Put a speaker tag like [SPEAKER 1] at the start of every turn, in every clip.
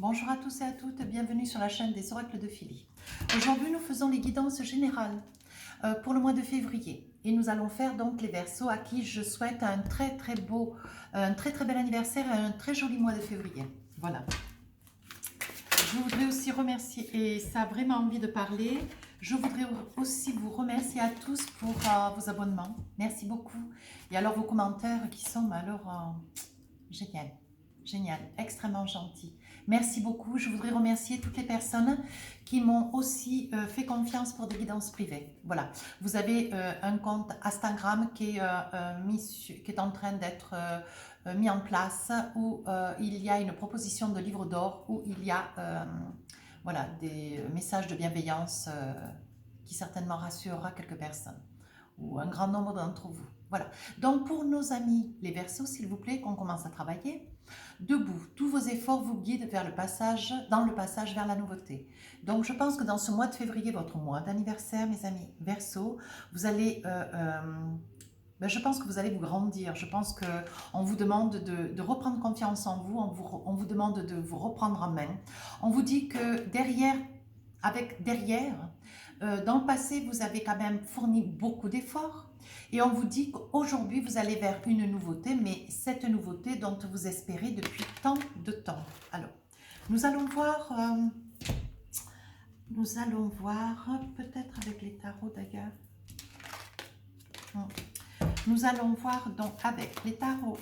[SPEAKER 1] Bonjour à tous et à toutes, bienvenue sur la chaîne des oracles de Philly. Aujourd'hui, nous faisons les guidances générales pour le mois de février. Et nous allons faire donc les Verseaux à qui je souhaite un très très bel anniversaire et un très joli mois de février. Voilà. Je voudrais aussi remercier, et ça a vraiment envie de parler, je voudrais aussi vous remercier à tous pour vos abonnements. Merci beaucoup. Et alors vos commentaires qui sont alors génial, génial, extrêmement gentil. Merci beaucoup. Je voudrais remercier toutes les personnes qui m'ont aussi fait confiance pour des guidances privées. Voilà, vous avez un compte Instagram qui est en train d'être mis en place où il y a une proposition de livre d'or, où il y a voilà, des messages de bienveillance qui certainement rassurera quelques personnes ou un grand nombre d'entre vous. Voilà. Donc pour nos amis les Verseaux, s'il vous plaît, qu'on commence à travailler. Debout, tous vos efforts vous guident vers dans le passage vers la nouveauté. Donc je pense que dans ce mois de février, votre mois d'anniversaire, mes amis Verseaux, vous allez... je pense que vous allez vous grandir. Je pense qu'on vous demande de reprendre confiance en vous, on vous demande de vous reprendre en main. On vous dit que derrière, dans le passé, vous avez quand même fourni beaucoup d'efforts. Et on vous dit qu'aujourd'hui, vous allez vers une nouveauté, mais cette nouveauté dont vous espérez depuis tant de temps. Alors, nous allons voir peut-être avec les tarots d'ailleurs. Nous allons voir donc avec les tarots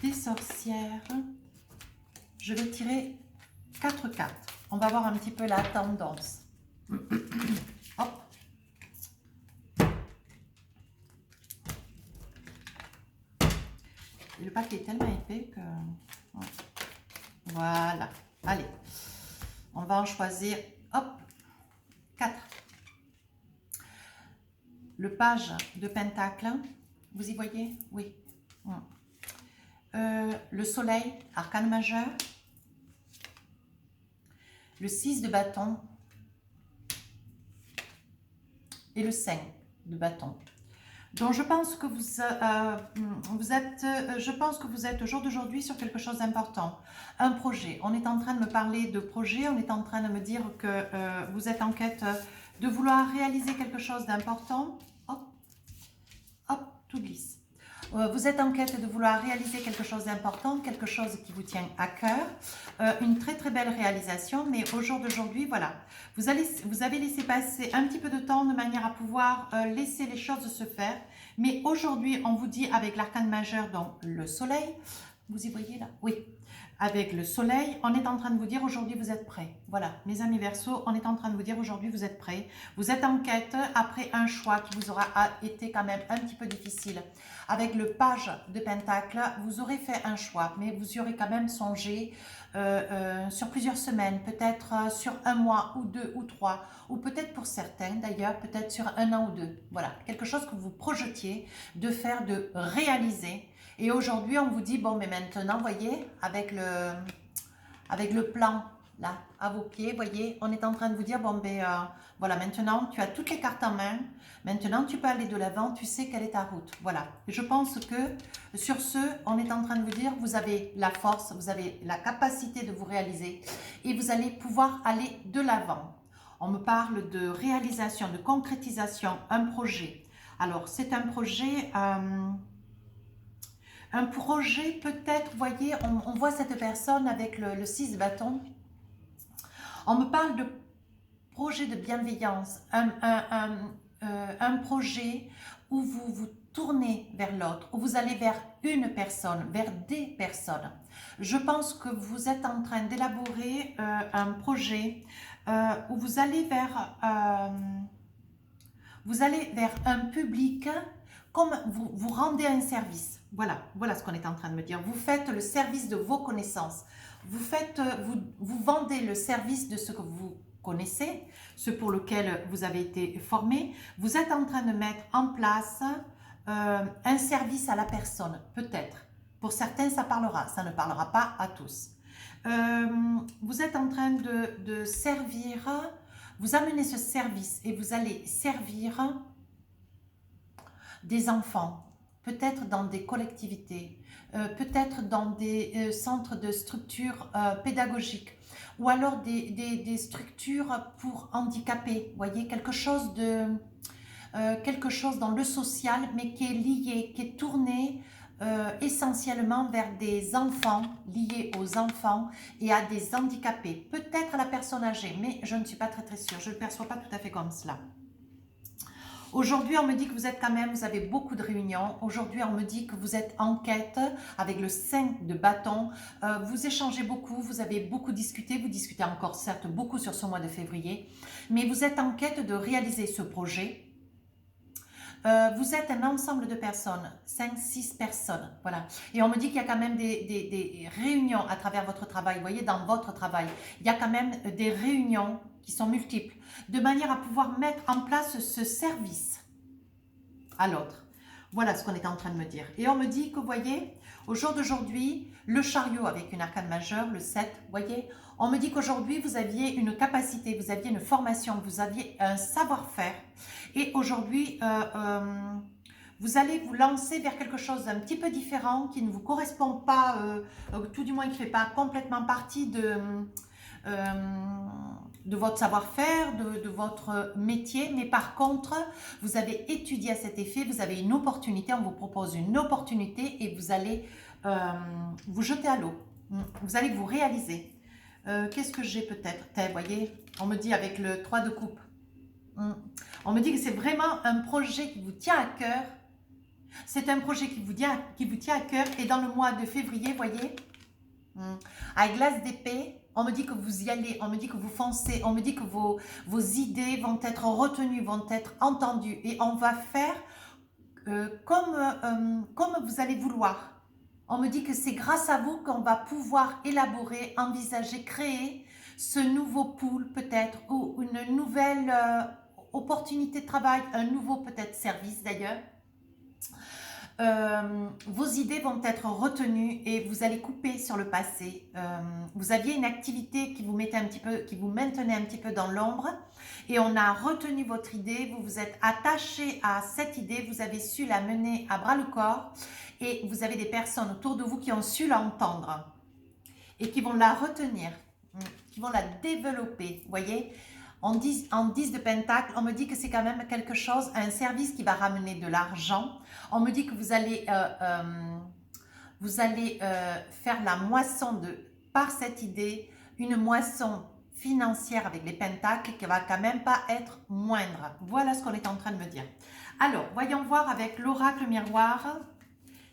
[SPEAKER 1] des sorcières. Je vais tirer 4 cartes. On va voir un petit peu la tendance. Hop. Et le paquet est tellement épais que... Voilà. Allez. On va en choisir, hop, 4. Le page de pentacle. Vous y voyez? Oui. Le soleil, arcane majeur. Le 6 de bâton. Et le 5 de bâton. Donc je pense que vous êtes au jour d'aujourd'hui sur quelque chose d'important. Un projet. On est en train de me parler de projet, on est en train de me dire que vous êtes en quête de vouloir réaliser quelque chose d'important. Hop, hop, tout glisse. Vous êtes en quête de vouloir réaliser quelque chose d'important, quelque chose qui vous tient à cœur, une très belle réalisation, mais au jour d'aujourd'hui, voilà, vous avez laissé passer un petit peu de temps de manière à pouvoir laisser les choses se faire, mais aujourd'hui, on vous dit avec l'arcane majeur, donc le soleil, vous y voyez là? Oui. Avec le soleil, on est en train de vous dire aujourd'hui vous êtes prêts. Voilà, mes amis Verseaux, on est en train de vous dire aujourd'hui vous êtes prêts. Vous êtes en quête après un choix qui vous aura été quand même un petit peu difficile. Avec le page de pentacle, vous aurez fait un choix, mais vous y aurez quand même songé sur plusieurs semaines, peut-être sur un mois ou 2 ou 3, ou peut-être pour certains d'ailleurs, peut-être sur un an ou 2. Voilà, quelque chose que vous projetiez de faire, de réaliser. Et aujourd'hui, on vous dit, bon, mais maintenant, voyez, avec le plan, là, à vos pieds, voyez, on est en train de vous dire, bon, ben, voilà, maintenant, tu as toutes les cartes en main, maintenant, tu peux aller de l'avant, tu sais quelle est ta route, voilà. Et je pense que, sur ce, on est en train de vous dire, vous avez la force, vous avez la capacité de vous réaliser, et vous allez pouvoir aller de l'avant. On me parle de réalisation, de concrétisation, un projet. Alors, c'est un projet... un projet peut-être, vous voyez, on voit cette personne avec le 6 de bâton. On me parle de projet de bienveillance, un projet où vous vous tournez vers l'autre, où vous allez vers une personne, vers des personnes. Je pense que vous êtes en train d'élaborer un projet où vous allez vers un public, comme vous rendez un service. Voilà ce qu'on est en train de me dire. Vous faites le service de vos connaissances. Vous vendez le service de ce que vous connaissez, ce pour lequel vous avez été formé. Vous êtes en train de mettre en place un service à la personne, peut-être. Pour certains, ça parlera. Ça ne parlera pas à tous. Vous êtes en train de servir... Vous amenez ce service et vous allez servir des enfants, peut-être dans des collectivités, peut-être dans des centres de structures pédagogiques, ou alors des structures pour handicapés, voyez, quelque chose dans le social, mais qui est lié, qui est tourné essentiellement vers des enfants, liés aux enfants et à des handicapés. Peut-être à la personne âgée, mais je ne suis pas très sûre, je ne le perçois pas tout à fait comme cela. Aujourd'hui, on me dit que vous êtes quand même, vous avez beaucoup de réunions. Aujourd'hui, on me dit que vous êtes en quête avec le 5 de bâton. Vous échangez beaucoup, vous avez beaucoup discuté. Vous discutez encore certes beaucoup sur ce mois de février. Mais vous êtes en quête de réaliser ce projet. Vous êtes un ensemble de personnes, 5-6 personnes, voilà. Et on me dit qu'il y a quand même des réunions à travers votre travail. Vous voyez, dans votre travail, il y a quand même des réunions qui sont multiples, de manière à pouvoir mettre en place ce service à l'autre. Voilà ce qu'on est en train de me dire. Et on me dit que, vous voyez, au jour d'aujourd'hui, le chariot avec une arcane majeure, le 7, vous voyez, on me dit qu'aujourd'hui, vous aviez une capacité, vous aviez une formation, vous aviez un savoir-faire. Et aujourd'hui, vous allez vous lancer vers quelque chose d'un petit peu différent, qui ne vous correspond pas, tout du moins qui ne fait pas complètement partie de votre savoir-faire, de votre métier, mais par contre, vous avez étudié à cet effet, vous avez une opportunité, on vous propose une opportunité et vous allez vous jeter à l'eau, vous allez vous réaliser. Qu'est-ce que j'ai peut-être? Vous voyez, on me dit avec le 3 de coupe, on me dit que c'est vraiment un projet qui vous tient à cœur, c'est un projet qui vous tient à cœur et dans le mois de février, vous voyez, avec l'as d'épée, on me dit que vous y allez, on me dit que vous foncez, on me dit que vos idées vont être retenues, vont être entendues et on va faire comme vous allez vouloir. On me dit que c'est grâce à vous qu'on va pouvoir élaborer, envisager, créer ce nouveau pool peut-être ou une nouvelle opportunité de travail, un nouveau peut-être service d'ailleurs. Vos idées vont être retenues et vous allez couper sur le passé. Vous aviez une activité qui vous maintenait un petit peu dans l'ombre et on a retenu votre idée, vous vous êtes attaché à cette idée, vous avez su la mener à bras le corps et vous avez des personnes autour de vous qui ont su l'entendre et qui vont la retenir, qui vont la développer, vous voyez. En 10 de Pentacle, on me dit que c'est quand même quelque chose, un service qui va ramener de l'argent. On me dit que vous allez faire la moisson par cette idée, une moisson financière avec les pentacles qui va quand même pas être moindre. Voilà ce qu'on est en train de me dire. Alors, voyons voir avec l'oracle miroir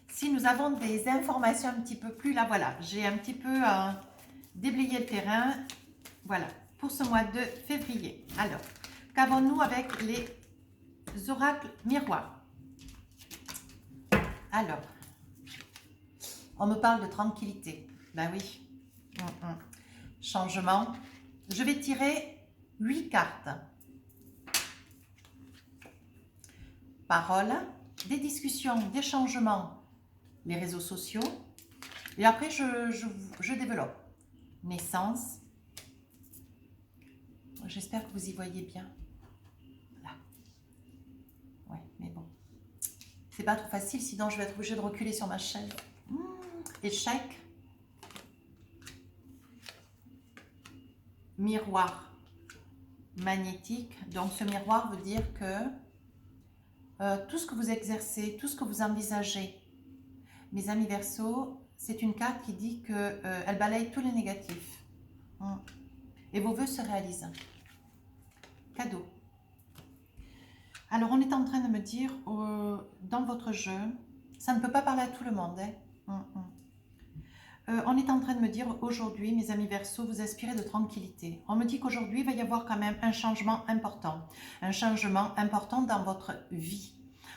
[SPEAKER 1] si nous avons des informations un petit peu plus. Là, voilà, j'ai un petit peu déblayé le terrain. Voilà, pour ce mois de février. Alors, qu'avons-nous avec les oracles miroirs? Alors, on me parle de tranquillité. Ben oui. Changement. Je vais tirer 8 cartes. Parole, des discussions, des changements, les réseaux sociaux. Et après, je développe. Naissance. J'espère que vous y voyez bien. Là. Ouais, mais bon. C'est pas trop facile, sinon je vais être obligée de reculer sur ma chaise. Échec. Miroir magnétique. Donc ce miroir veut dire que tout ce que vous exercez, tout ce que vous envisagez, mes amis Verseaux, c'est une carte qui dit qu'elle balaye tous les négatifs. Et vos vœux se réalisent. Cadeau. Alors on est en train de me dire, dans votre jeu, ça ne peut pas parler à tout le monde. On est en train de me dire aujourd'hui, mes amis Verseaux, vous aspirez de tranquillité. On me dit qu'aujourd'hui, il va y avoir quand même un changement important. Un changement important dans votre vie.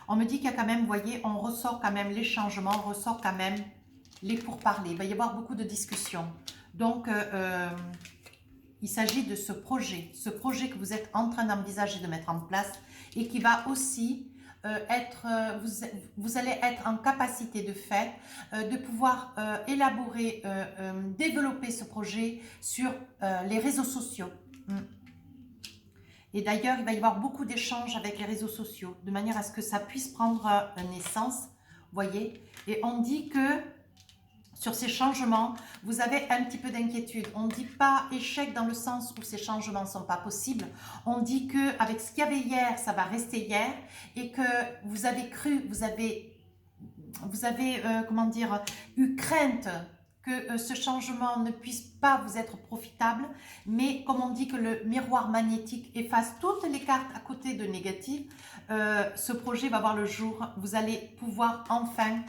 [SPEAKER 1] On me dit qu'il y a quand même, vous voyez, on ressort quand même les changements, on ressort quand même les pourparlers. Il va y avoir beaucoup de discussions. Donc, il s'agit de ce projet que vous êtes en train d'envisager de mettre en place et qui va aussi vous allez être en capacité de fait de pouvoir élaborer, développer ce projet sur les réseaux sociaux. Et d'ailleurs, il va y avoir beaucoup d'échanges avec les réseaux sociaux, de manière à ce que ça puisse prendre naissance. voyez. Et on dit que sur ces changements, vous avez un petit peu d'inquiétude. On ne dit pas échec dans le sens où ces changements ne sont pas possibles. On dit qu'avec ce qu'il y avait hier, ça va rester hier et que vous avez cru, vous avez comment dire, eu crainte que ce changement ne puisse pas vous être profitable. Mais comme on dit que le miroir magnétique efface toutes les cartes à côté de négatives, ce projet va voir le jour. Vous allez pouvoir enfin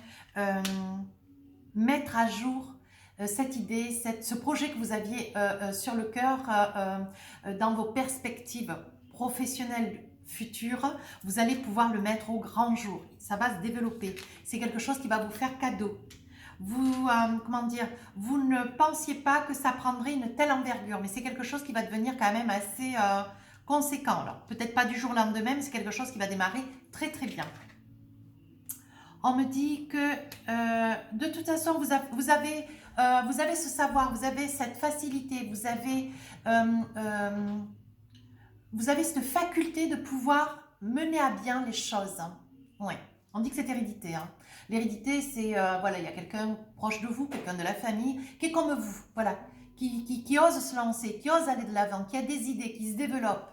[SPEAKER 1] mettre à jour cette idée, ce projet que vous aviez sur le cœur dans vos perspectives professionnelles futures. Vous allez pouvoir le mettre au grand jour. Ça va se développer. C'est quelque chose qui va vous faire cadeau. Vous, comment dire, vous ne pensiez pas que ça prendrait une telle envergure, mais c'est quelque chose qui va devenir quand même assez conséquent. Alors, peut-être pas du jour au lendemain, mais c'est quelque chose qui va démarrer très très bien. On me dit que de toute façon, vous avez ce savoir, vous avez cette facilité, vous avez cette faculté de pouvoir mener à bien les choses. Ouais. On dit que c'est hérédité. Hein. L'hérédité, c'est, voilà, il y a quelqu'un proche de vous, quelqu'un de la famille, qui est comme vous, voilà, qui ose se lancer, qui ose aller de l'avant, qui a des idées, qui se développe,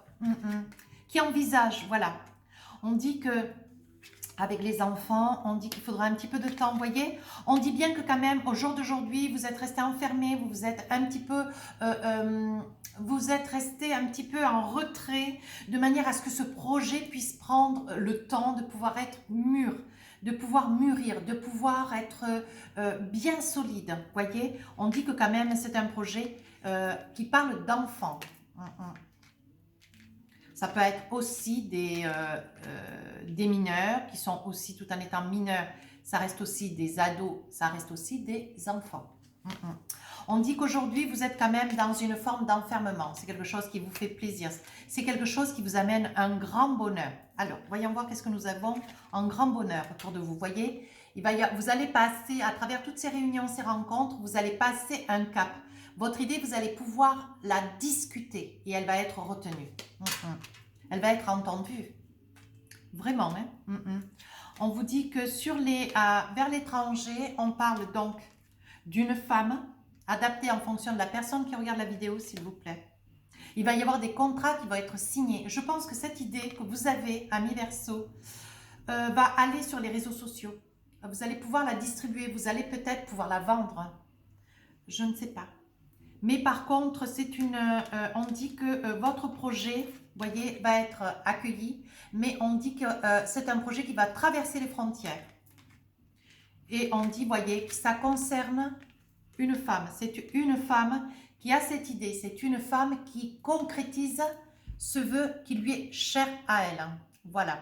[SPEAKER 1] qui envisage, voilà. On dit que avec les enfants, on dit qu'il faudra un petit peu de temps, vous voyez. On dit bien que quand même, au jour d'aujourd'hui, vous êtes resté enfermé, vous êtes un petit peu, vous êtes resté un petit peu en retrait, de manière à ce que ce projet puisse prendre le temps de pouvoir être mûr, de pouvoir mûrir, de pouvoir être bien solide, vous voyez. On dit que quand même, c'est un projet qui parle d'enfants. Ça peut être aussi des mineurs qui sont aussi, tout en étant mineurs, ça reste aussi des ados, ça reste aussi des enfants. On dit qu'aujourd'hui, vous êtes quand même dans une forme d'enfermement. C'est quelque chose qui vous fait plaisir. C'est quelque chose qui vous amène un grand bonheur. Alors, voyons voir qu'est-ce que nous avons en grand bonheur autour de vous. Vous voyez, vous allez passer, à travers toutes ces réunions, ces rencontres, vous allez passer un cap. Votre idée, vous allez pouvoir la discuter et elle va être retenue. Elle va être entendue. Vraiment, hein? On vous dit que vers l'étranger, on parle donc d'une femme adaptée en fonction de la personne qui regarde la vidéo, s'il vous plaît. Il va y avoir des contrats qui vont être signés. Je pense que cette idée que vous avez, ami Verseau, va aller sur les réseaux sociaux. Vous allez pouvoir la distribuer, vous allez peut-être pouvoir la vendre. Je ne sais pas. Mais par contre, on dit que votre projet, vous voyez, va être accueilli, mais on dit que c'est un projet qui va traverser les frontières. Et on dit, voyez, que ça concerne une femme. C'est une femme qui a cette idée. C'est une femme qui concrétise ce vœu qui lui est cher à elle. Voilà.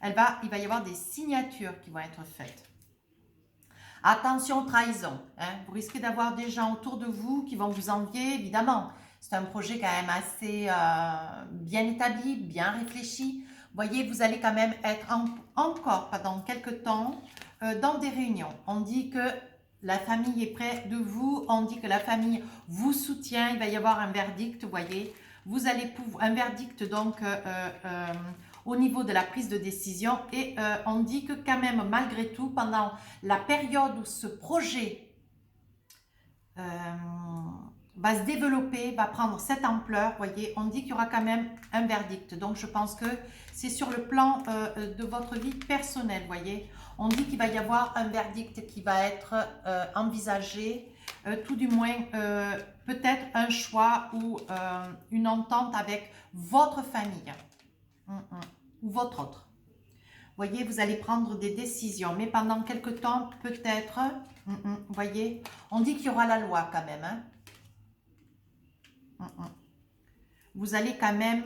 [SPEAKER 1] Il va y avoir des signatures qui vont être faites. Attention aux trahisons, hein. Vous risquez d'avoir des gens autour de vous qui vont vous envier, évidemment. C'est un projet quand même assez bien établi, bien réfléchi. Vous voyez, vous allez quand même être encore pendant quelques temps dans des réunions. On dit que la famille est près de vous, on dit que la famille vous soutient, il va y avoir un verdict, vous voyez. Vous allez pouvoir, un verdict donc au niveau de la prise de décision et on dit que quand même malgré tout pendant la période où ce projet va se développer, va prendre cette ampleur, voyez, on dit qu'il y aura quand même un verdict. Donc je pense que c'est sur le plan de votre vie personnelle, voyez. On dit qu'il va y avoir un verdict qui va être envisagé, tout du moins peut-être un choix ou une entente avec votre famille. Ou votre autre. Voyez, vous allez prendre des décisions, mais pendant quelque temps, peut-être, voyez, on dit qu'il y aura la loi quand même. Hein. Vous allez quand même,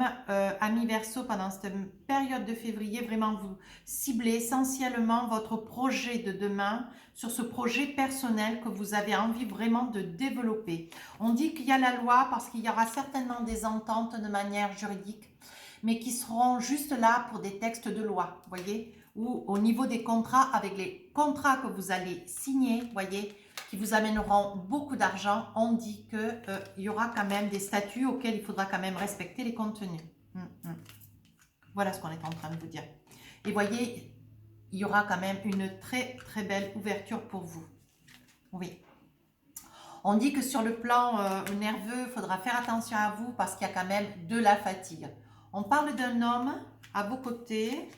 [SPEAKER 1] amis Verseau, pendant cette période de février, vraiment vous cibler essentiellement votre projet de demain sur ce projet personnel que vous avez envie vraiment de développer. On dit qu'il y a la loi parce qu'il y aura certainement des ententes de manière juridique, mais qui seront juste là pour des textes de loi, voyez, ou au niveau des contrats, avec les contrats que vous allez signer, voyez, qui vous amèneront beaucoup d'argent, on dit qu'il y aura quand même des statuts auxquels il faudra quand même respecter les contenus. Voilà ce qu'on est en train de vous dire. Et voyez, il y aura quand même une très très belle ouverture pour vous. Oui. On dit que sur le plan nerveux, il faudra faire attention à vous parce qu'il y a quand même de la fatigue. On parle d'un homme à vos côtés.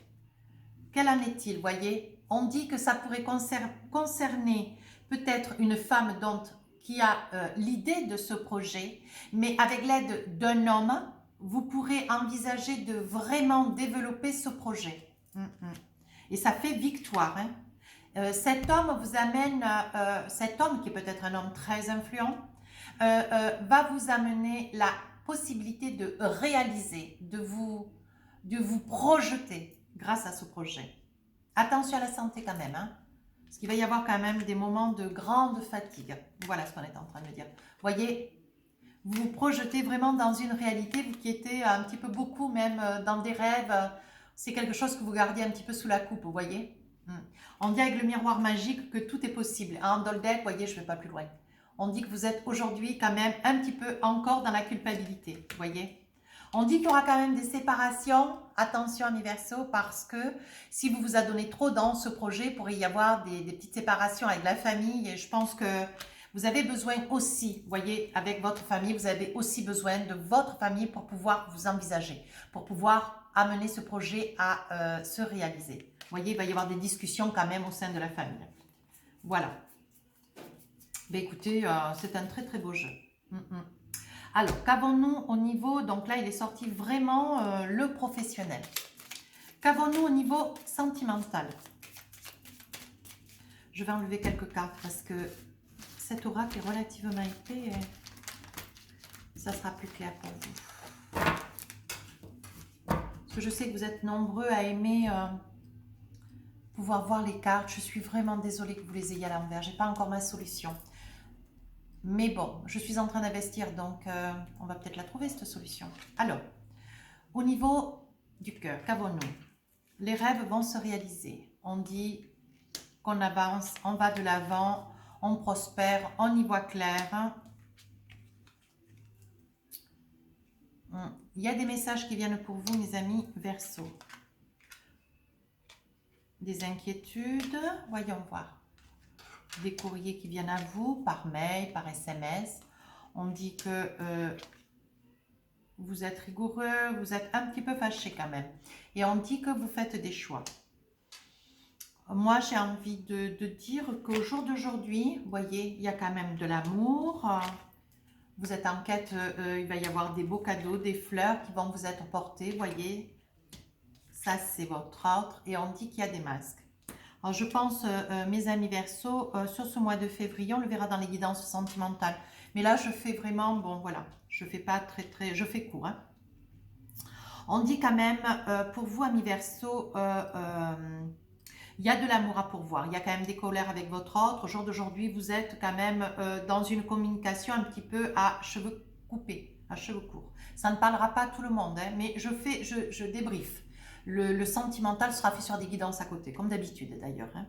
[SPEAKER 1] Quel en est-il, voyez? On dit que ça pourrait concerner peut-être une femme qui a l'idée de ce projet, mais avec l'aide d'un homme, vous pourrez envisager de vraiment développer ce projet. Et ça fait victoire. Hein? Cet homme vous amène, cet homme qui est peut-être un homme très influent, va vous amener la possibilité de réaliser, de vous projeter grâce à ce projet. Attention à la santé quand même, hein, parce qu'il va y avoir quand même des moments de grande fatigue. Voilà ce qu'on est en train de dire. Vous voyez, vous vous projetez vraiment dans une réalité, vous qui étiez un petit peu beaucoup même dans des rêves, c'est quelque chose que vous gardez un petit peu sous la coupe, vous voyez. On dit avec le miroir magique que tout est possible. En Doldek, vous voyez, je ne vais pas plus loin. On dit que vous êtes aujourd'hui quand même un petit peu encore dans la culpabilité, vous voyez. On dit qu'il y aura quand même des séparations. Attention mes Verseaux, parce que si vous vous adonnez trop dans ce projet, il pourrait y avoir des petites séparations avec la famille. Et je pense que vous avez besoin aussi, vous voyez, avec votre famille, vous avez aussi besoin de votre famille pour pouvoir vous envisager, pour pouvoir amener ce projet à se réaliser. Vous voyez, il va y avoir des discussions quand même au sein de la famille. Voilà. Ben écoutez, c'est un très très beau jeu. Alors, qu'avons-nous au niveau, donc là il est sorti vraiment le professionnel. Qu'avons-nous au niveau sentimental? Je vais enlever quelques cartes parce que cet oracle est relativement épais et ça sera plus clair pour vous. Parce que je sais que vous êtes nombreux à aimer pouvoir voir les cartes. Je suis vraiment désolée que vous les ayez à l'envers. Je n'ai pas encore ma solution. Mais bon, je suis en train d'investir, donc on va peut-être la trouver, cette solution. Alors, au niveau du cœur, qu'avons-nous? Les rêves vont se réaliser. On dit qu'on avance, on va de l'avant, on prospère, on y voit clair. Il y a des messages qui viennent pour vous, mes amis Verseau. Des inquiétudes, voyons voir. Des courriers qui viennent à vous par mail, par SMS. On dit que vous êtes rigoureux, vous êtes un petit peu fâché quand même. Et on dit que vous faites des choix. Moi, j'ai envie de dire qu'au jour d'aujourd'hui, vous voyez, il y a quand même de l'amour. Vous êtes en quête, il va y avoir des beaux cadeaux, des fleurs qui vont vous être portées, vous voyez. Ça, c'est votre ordre. Et on dit qu'il y a des masques. Alors, je pense, mes amis Verseau, sur ce mois de février, on le verra dans les guidances sentimentales. Mais là, je fais vraiment, bon, voilà, je fais pas très, je fais court. Hein. On dit quand même, pour vous, amis Verseau, il y a de l'amour à pourvoir. Il y a quand même des colères avec votre autre. Au jour d'aujourd'hui, vous êtes quand même dans une communication un petit peu à cheveux coupés, à cheveux courts. Ça ne parlera pas à tout le monde, hein, mais je débriefe. Le sentimental sera fait sur des guidances à côté, comme d'habitude d'ailleurs. Hein.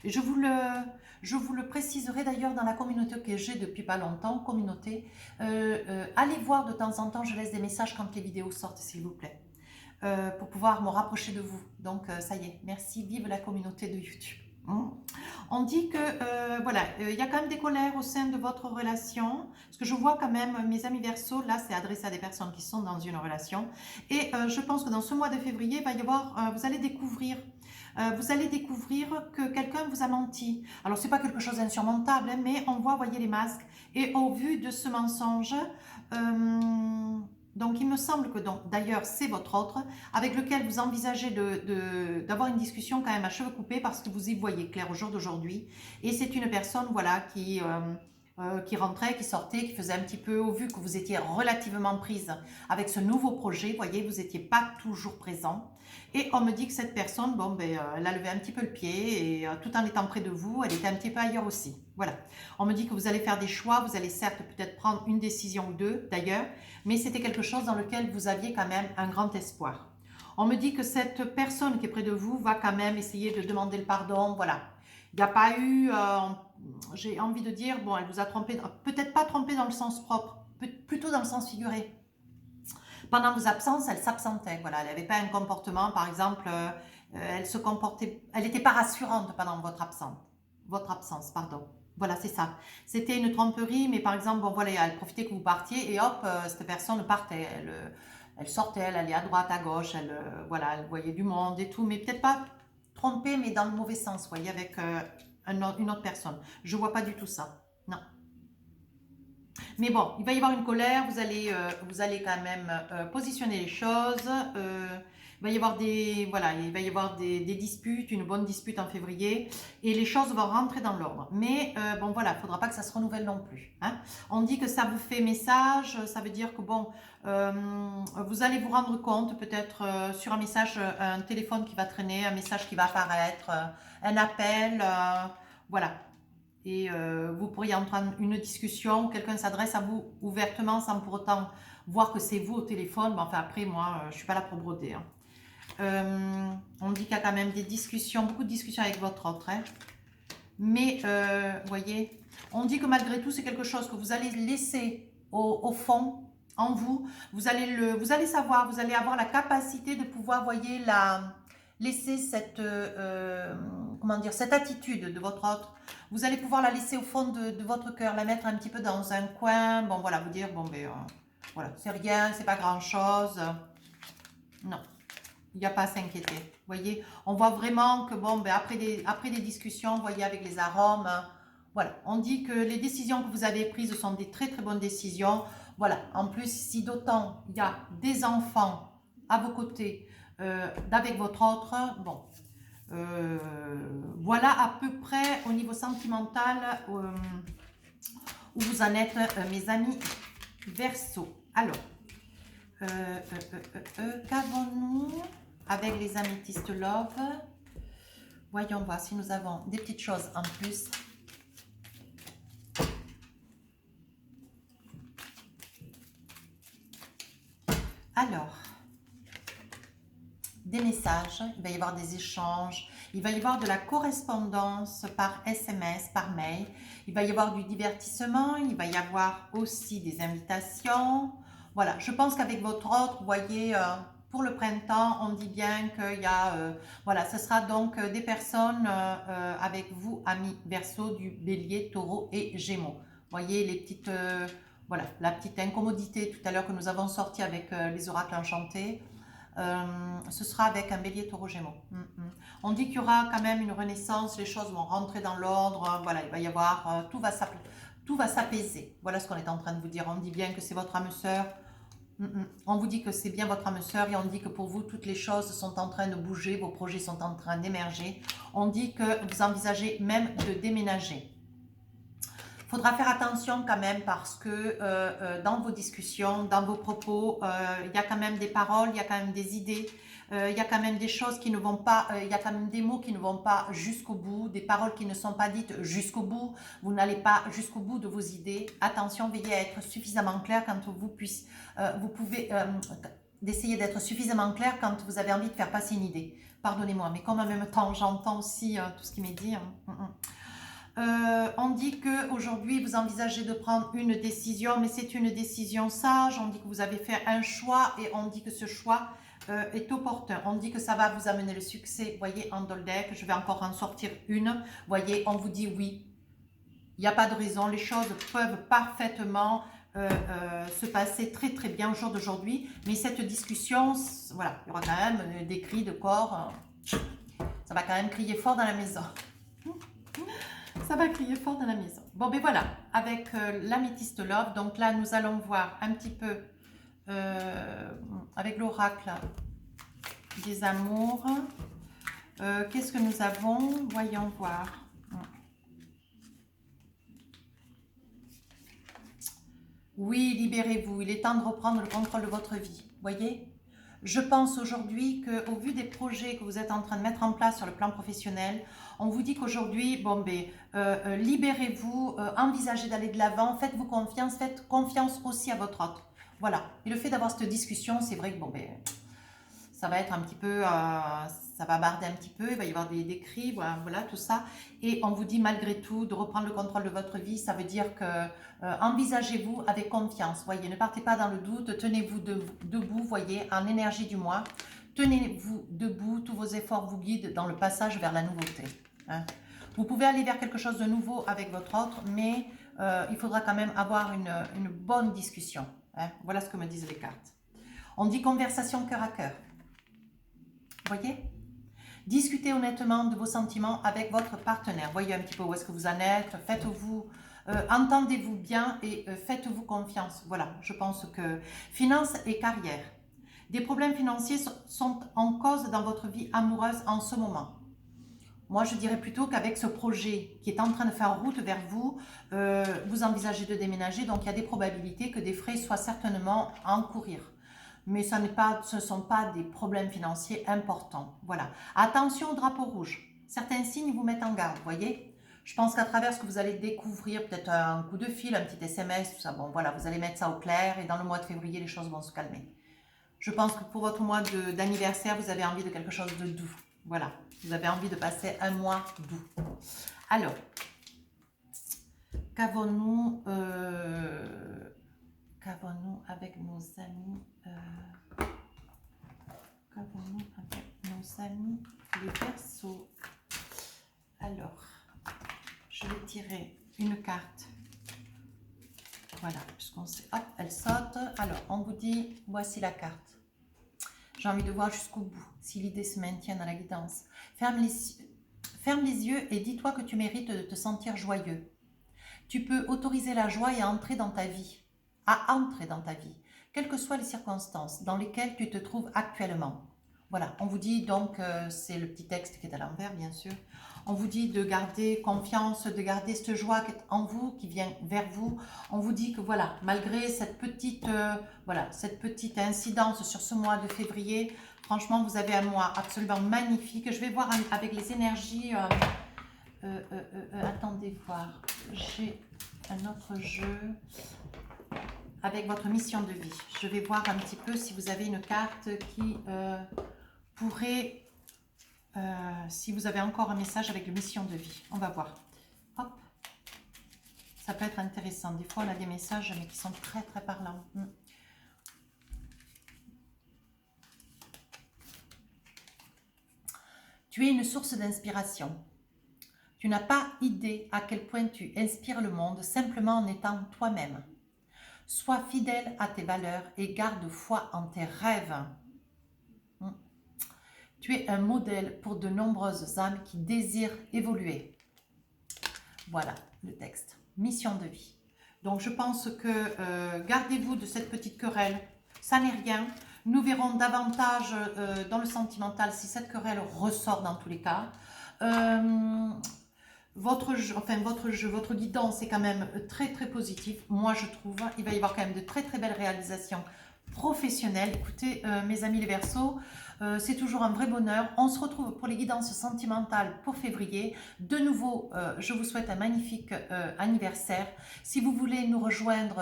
[SPEAKER 1] Et je vous le préciserai d'ailleurs dans la communauté que j'ai depuis pas longtemps, communauté. Allez voir de temps en temps, je laisse des messages quand les vidéos sortent, s'il vous plaît, pour pouvoir me rapprocher de vous. Donc ça y est, merci, vive la communauté de YouTube. On dit que, voilà, il y a quand même des colères au sein de votre relation, parce que je vois quand même, mes amis Verseau, là c'est adressé à des personnes qui sont dans une relation, et je pense que dans ce mois de février, il va y avoir, vous allez découvrir que quelqu'un vous a menti. Alors c'est pas quelque chose d'insurmontable, hein, mais on voit, voyez les masques, et au vu de ce mensonge, donc il me semble que d'ailleurs c'est votre autre avec lequel vous envisagez d'avoir une discussion quand même à cheveux coupés parce que vous y voyez clair au jour d'aujourd'hui. Et c'est une personne voilà, qui rentrait, qui sortait, qui faisait un petit peu, au vu que vous étiez relativement prise avec ce nouveau projet, vous voyez, vous n'étiez pas toujours présent. Et on me dit que cette personne, bon, ben, elle a levé un petit peu le pied et tout en étant près de vous, elle était un petit peu ailleurs aussi. Voilà. On me dit que vous allez faire des choix, vous allez certes peut-être prendre une décision ou deux d'ailleurs, mais c'était quelque chose dans lequel vous aviez quand même un grand espoir. On me dit que cette personne qui est près de vous va quand même essayer de demander le pardon, voilà. Il n'y a pas eu, j'ai envie de dire, bon, elle vous a trompé, peut-être pas trompé dans le sens propre, plutôt dans le sens figuré. Pendant vos absences, elle s'absentait, voilà, elle n'avait pas un comportement, par exemple, elle se comportait, elle n'était pas rassurante pendant votre absence, pardon. Voilà, c'est ça. C'était une tromperie, mais par exemple, bon voilà, elle profitait que vous partiez et hop, cette personne partait. Elle sortait, elle allait à droite, à gauche, voilà, elle voyait du monde et tout, mais peut-être pas trompée, mais dans le mauvais sens, vous voyez, avec une autre personne. Je vois pas du tout ça. Non. Mais bon, il va y avoir une colère, vous allez quand même positionner les choses. Il va y avoir voilà, il va y avoir des disputes, une bonne dispute en février, et les choses vont rentrer dans l'ordre. Mais bon, voilà, il ne faudra pas que ça se renouvelle non plus. Hein. On dit que ça vous fait message, ça veut dire que bon, vous allez vous rendre compte peut-être sur un message, un téléphone qui va traîner, un message qui va apparaître, un appel, voilà. Et vous pourriez entendre une discussion, quelqu'un s'adresse à vous ouvertement sans pour autant voir que c'est vous au téléphone. Mais enfin après, moi, je ne suis pas là pour broder. Hein. On dit qu'il y a quand même des discussions, beaucoup de discussions avec votre autre. Hein. Mais, vous voyez, on dit que malgré tout, c'est quelque chose que vous allez laisser au fond, en vous. Vous allez savoir, vous allez avoir la capacité de pouvoir, voyez, laisser cette, comment dire, cette attitude de votre autre. Vous allez pouvoir la laisser au fond de votre cœur, la mettre un petit peu dans un coin. Bon, voilà, vous dire, bon, ben, voilà, c'est rien, c'est pas grand-chose. Non, il n'y a pas à s'inquiéter. Vous voyez, on voit vraiment que, bon, ben, après des discussions, vous voyez, avec les arômes, voilà, on dit que les décisions que vous avez prises sont des très, très bonnes décisions. Voilà, en plus, si d'autant il y a des enfants à vos côtés, avec votre autre, bon, voilà à peu près au niveau sentimental où vous en êtes, mes amis Verseau. Alors, qu'avons-nous avec les améthystes love? Voyons voir si nous avons des petites choses en plus. Alors, des messages, il va y avoir des échanges, il va y avoir de la correspondance par SMS, par mail, il va y avoir du divertissement, il va y avoir aussi des invitations. Voilà, je pense qu'avec votre autre, vous voyez, pour le printemps, on dit bien qu'il y a, voilà, ce sera donc des personnes avec vous, amis Verseau, du Bélier, Taureau et Gémeaux. Vous voyez les petites, voilà, la petite incommodité tout à l'heure que nous avons sorti avec les oracles enchantés. Ce sera avec un Bélier, Taureau, Gémeaux. On dit qu'il y aura quand même une renaissance, les choses vont rentrer dans l'ordre, voilà, il va y avoir, tout va s'apaiser. Voilà ce qu'on est en train de vous dire. On dit bien que c'est votre âme sœur. On vous dit que c'est bien votre âme sœur et on dit que pour vous, toutes les choses sont en train de bouger, vos projets sont en train d'émerger. On dit que vous envisagez même de déménager. Il faudra faire attention quand même parce que dans vos discussions, dans vos propos, il y a quand même des paroles, il y a quand même des idées, il y a quand même des choses qui ne vont pas, il y a quand même des mots qui ne vont pas jusqu'au bout, des paroles qui ne sont pas dites jusqu'au bout, vous n'allez pas jusqu'au bout de vos idées. Attention, veillez à être suffisamment clair quand vous pouvez d'essayer d'être suffisamment clair quand vous avez envie de faire passer une idée. Pardonnez-moi, mais comme en même temps j'entends aussi tout ce qui m'est dit. On dit qu'aujourd'hui, vous envisagez de prendre une décision, mais c'est une décision sage. On dit que vous avez fait un choix et on dit que ce choix est opportun. On dit que ça va vous amener le succès. Vous voyez, en Doldec, je vais encore en sortir une. Vous voyez, on vous dit oui. Il n'y a pas de raison. Les choses peuvent parfaitement se passer très très bien au jour d'aujourd'hui. Mais cette discussion, voilà, il y aura quand même des cris de corps. Ça va quand même crier fort dans la maison. Ça va crier fort dans la maison. Bon, ben voilà, avec l'améthyste love, donc là, nous allons voir un petit peu avec l'oracle des amours. Qu'est-ce que nous avons? Voyons voir. Oui, libérez-vous. Il est temps de reprendre le contrôle de votre vie. Voyez? Je pense aujourd'hui qu'au vu des projets que vous êtes en train de mettre en place sur le plan professionnel, on vous dit qu'aujourd'hui, bon, ben, libérez-vous, envisagez d'aller de l'avant, faites confiance aussi à votre autre. Voilà. Et le fait d'avoir cette discussion, c'est vrai que bon, ben, ça va être un petit peu, ça va barder un petit peu, il va y avoir des cris, voilà, tout ça. Et on vous dit malgré tout de reprendre le contrôle de votre vie, ça veut dire que envisagez-vous avec confiance, voyez, ne partez pas dans le doute, tenez-vous debout, voyez, en énergie du mois. tenez-vous debout, tous vos efforts vous guident dans le passage vers la nouveauté. Hein. Vous pouvez aller vers quelque chose de nouveau avec votre autre, mais il faudra quand même avoir une bonne discussion. Hein. Voilà ce que me disent les cartes. On dit conversation cœur à cœur. Voyez? Discutez honnêtement de vos sentiments avec votre partenaire. Voyez un petit peu où est-ce que vous en êtes. Faites-vous, entendez-vous bien et faites-vous confiance. Voilà, je pense que finances et carrière. Des problèmes financiers sont en cause dans votre vie amoureuse en ce moment. Moi, je dirais plutôt qu'avec ce projet qui est en train de faire route vers vous, vous envisagez de déménager, donc il y a des probabilités que des frais soient certainement à encourir. Mais ce ne sont pas des problèmes financiers importants. Voilà. Attention au drapeau rouge. Certains signes vous mettent en garde, vous voyez. Je pense qu'à travers ce que vous allez découvrir, peut-être un coup de fil, un petit SMS, tout ça, bon voilà, vous allez mettre ça au clair et dans le mois de février, les choses vont se calmer. Je pense que pour votre mois d'anniversaire, vous avez envie de quelque chose de doux. Voilà, vous avez envie de passer un mois doux. Alors, qu'avons-nous avec nos amis Qu'avons-nous avec nos amis les Verseaux? Alors, je vais tirer une carte. Voilà, puisqu'on sait, hop, elle saute. Alors, on vous dit, voici la carte. J'ai envie de voir jusqu'au bout, si l'idée se maintient dans la guidance. Ferme les yeux et dis-toi que tu mérites de te sentir joyeux. Tu peux autoriser la joie et entrer dans ta vie, à entrer dans ta vie, quelles que soient les circonstances dans lesquelles tu te trouves actuellement. Voilà, on vous dit donc, c'est le petit texte qui est à l'envers, bien sûr. On vous dit de garder confiance, de garder cette joie qui est en vous, qui vient vers vous. On vous dit que voilà, malgré cette petite, cette petite incidence sur ce mois de février, franchement, vous avez un mois absolument magnifique. Je vais voir avec les énergies. Attendez voir, j'ai un autre jeu avec votre mission de vie. Je vais voir un petit peu si vous avez une carte qui pourrait... si vous avez encore un message avec une mission de vie. On va voir. Hop. Ça peut être intéressant. Des fois, on a des messages, mais qui sont très, très parlants. Tu es une source d'inspiration. Tu n'as pas idée à quel point tu inspires le monde simplement en étant toi-même. Sois fidèle à tes valeurs et garde foi en tes rêves. Tu es un modèle pour de nombreuses âmes qui désirent évoluer. Voilà le texte. Mission de vie. Donc je pense que gardez-vous de cette petite querelle. Ça n'est rien. Nous verrons davantage dans le sentimental si cette querelle ressort dans tous les cas. Votre guidance est quand même très très positif. Moi je trouve, il va y avoir quand même de très très belles réalisations professionnelles. Écoutez mes amis les Verseaux, c'est toujours un vrai bonheur. On se retrouve pour les guidances sentimentales pour février. De nouveau, je vous souhaite un magnifique anniversaire. Si vous voulez nous rejoindre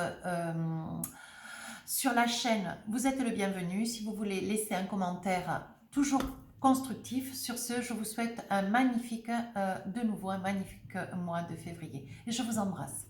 [SPEAKER 1] sur la chaîne, vous êtes le bienvenu. Si vous voulez laisser un commentaire, toujours constructif. Sur ce, je vous souhaite un magnifique, de nouveau un magnifique mois de février. Et je vous embrasse.